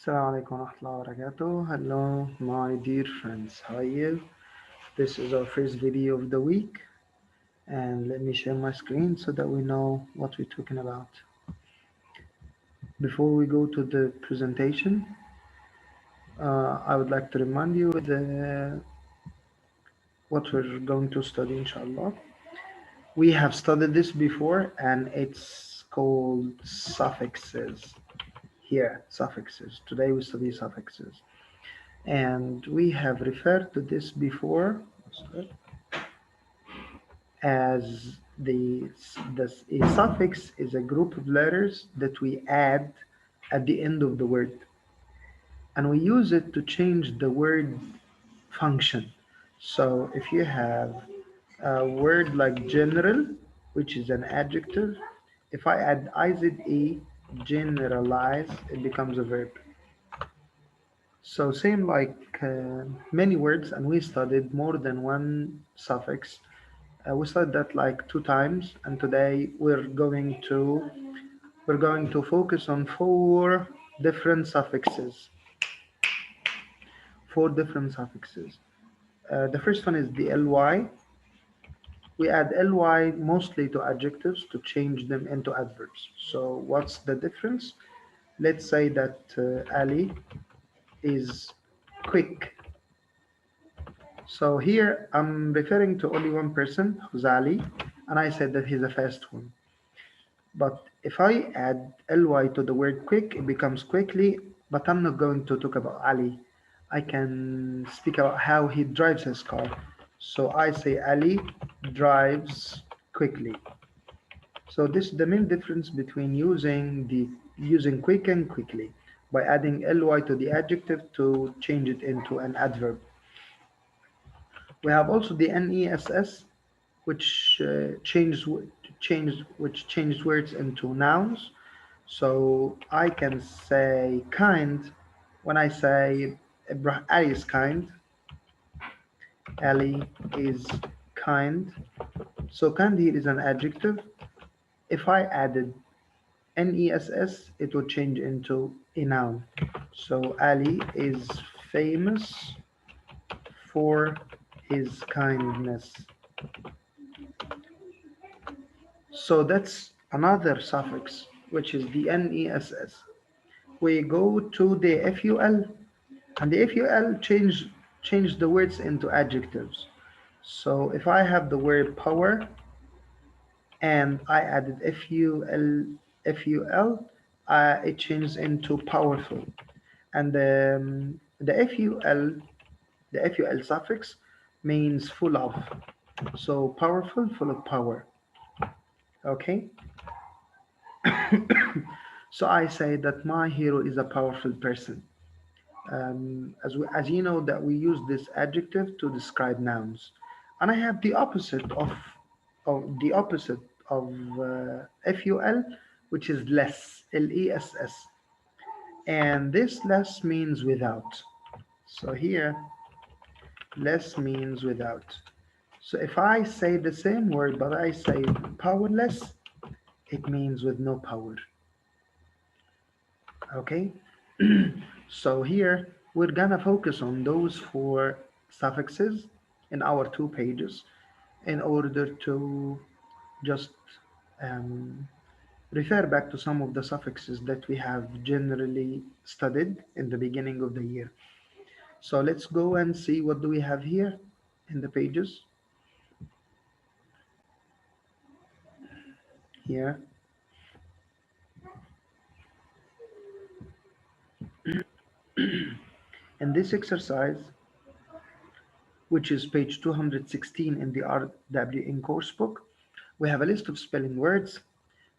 Assalamu alaikum wa rahmatullahi wa barakatuh. Hello, my dear friends. How are you? This is our first video of the week, and let me share my screen so that we know what we're talking about. Before we go to the presentation, I would like to remind you what we're going to study, inshallah. We have studied this before, and it's called suffixes. Here, suffixes. Today we study suffixes. And we have referred to this before as a suffix is a group of letters that we add at the end of the word, and we use it to change the word function. So if you have a word like general, which is an adjective, if I add IZE, generalize, it becomes a verb. So same like many words, and we studied more than one suffix. We studied that like 2 times, and today we're going to focus on four different suffixes. Four different suffixes. The first one is the ly. We add ly mostly to adjectives to change them into adverbs. So what's the difference? Let's say that Ali is quick. So here I'm referring to only one person, who's Ali, and I said that he's a fast one. But if I add ly to the word quick, it becomes quickly, but I'm not going to talk about Ali. I can speak about how he drives his car. So I say Ali drives quickly. So this is the main difference between using quick and quickly, by adding ly to the adjective to change it into an adverb. We have also the NESS, which changed words into nouns. So I can say kind when I say Ali is kind. Ali is kind. So kind here is an adjective. If I added NESS, it would change into a noun. So Ali is famous for his kindness. So that's another suffix, which is the NESS. We go to the FUL, and the FUL change the words into adjectives. So if I have the word power and I added FUL, it changes into powerful. And the FUL suffix means full of. So powerful, full of power. Okay. So I say that my hero is a powerful person. As you know that we use this adjective to describe nouns, and I have the opposite of FUL, which is less, LESS, and this less means without. So here, less means without. So if I say the same word but I say powerless, it means with no power. Okay. So here we're gonna focus on those four suffixes in our 2 pages in order to just um, refer back to some of the suffixes that we have generally studied in the beginning of the year. So let's go and see what do we have here in the pages. Here. In this exercise, which is page 216 in the RWN course book, we have a list of spelling words.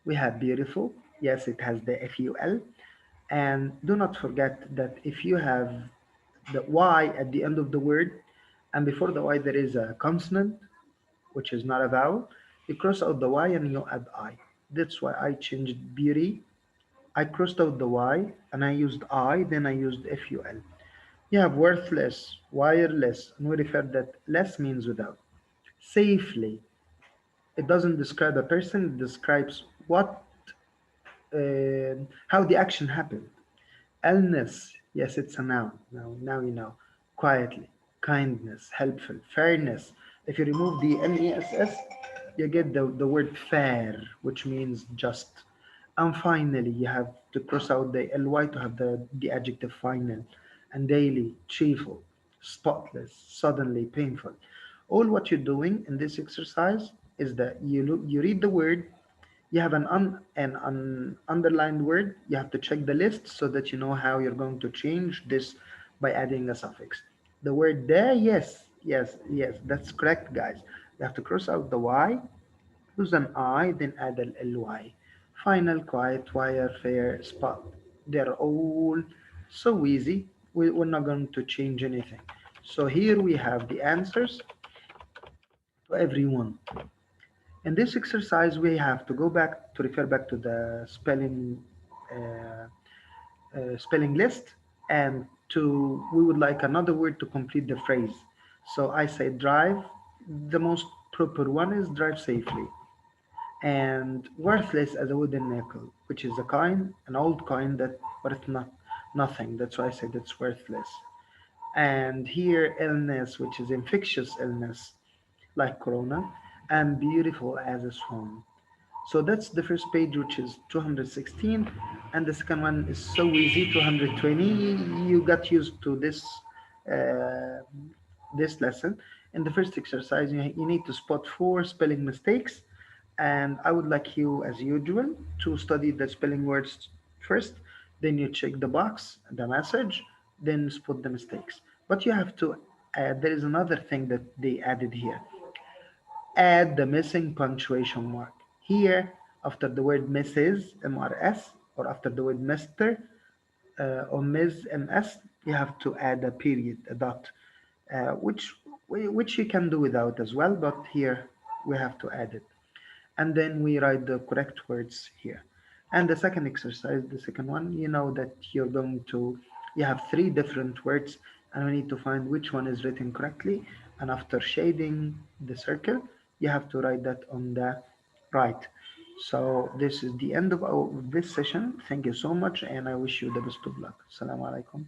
We have beautiful. Yes, it has the FUL. And do not forget that if you have the Y at the end of the word, and before the Y there is a consonant, which is not a vowel, you cross out the Y and you add I. That's why I changed beauty. I crossed out the Y and I used I, then I used FUL. You have worthless, wireless, and we refer that less means without. Safely, it doesn't describe a person, it describes how the action happened. Illness, yes, it's a noun. Now you know. Quietly, kindness, helpful, fairness. If you remove the NESS, you get the word fair, which means just. And finally, you have to cross out the ly to have the adjective final. And daily, cheerful, spotless, suddenly painful. All what you're doing in this exercise is that you read the word, you have an underlined word. You have to check the list so that you know how you're going to change this by adding a suffix. The word there, yes, yes, yes, that's correct, guys. You have to cross out the y, use an I, then add an ly. Final, quiet, wire, fair, spot. They're all so easy. We're not going to change anything. So here we have the answers to everyone. In this exercise, we have to go back to refer back to the uh, spelling list, and to we would like another word to complete the phrase. So I say drive. The most proper one is drive safely, and worthless as a wooden nickel, which is a coin, an old coin that worth nothing. That's why I said it's worthless. And here illness, which is infectious illness, like corona, and beautiful as a swan. So that's the first page, which is 216, and the second one is so easy, 220. You got used to uh, this lesson. In the first exercise, you need to spot 4 spelling mistakes, and I would like you, as usual, to study the spelling words first, then you check the box, the message, then spot the mistakes. But you have to add, there is another thing that they added here. Add the missing punctuation mark. Here, after the word Mrs. MRS, or after the word Mr. Or Ms. MS, you have to add a period, a dot, which you can do without as well, but here we have to add it. And then we write the correct words here. And the second exercise, the second one, you know that you have 3 different words, and we need to find which one is written correctly. And after shading the circle, you have to write that on the right. So this is the end of this session. Thank you so much, and I wish you the best of luck. Assalamu alaikum.